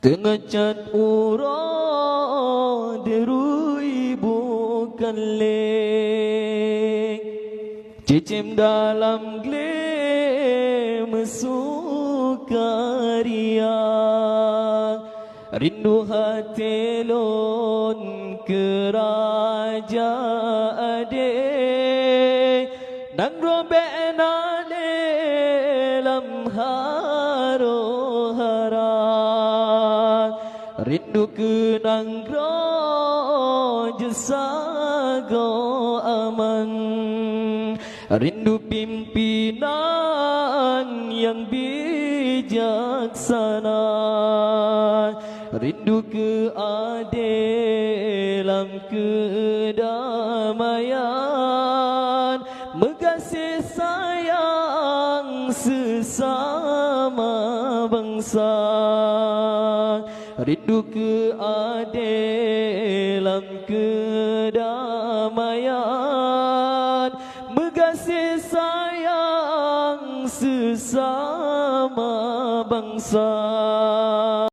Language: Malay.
Tengecat urang derui bukan lek, cicim dalam glem sukaria, rindu hati lon keraja ade, nang robek na dalam haro hara. Rindu kenang roja sago aman, rindu pimpinan yang bijaksana, rindu keadilan kedamaian, mengasihi sayang sesama bangsa. Rindu keadilan kedamaian, mengasihi sayang sesama bangsa.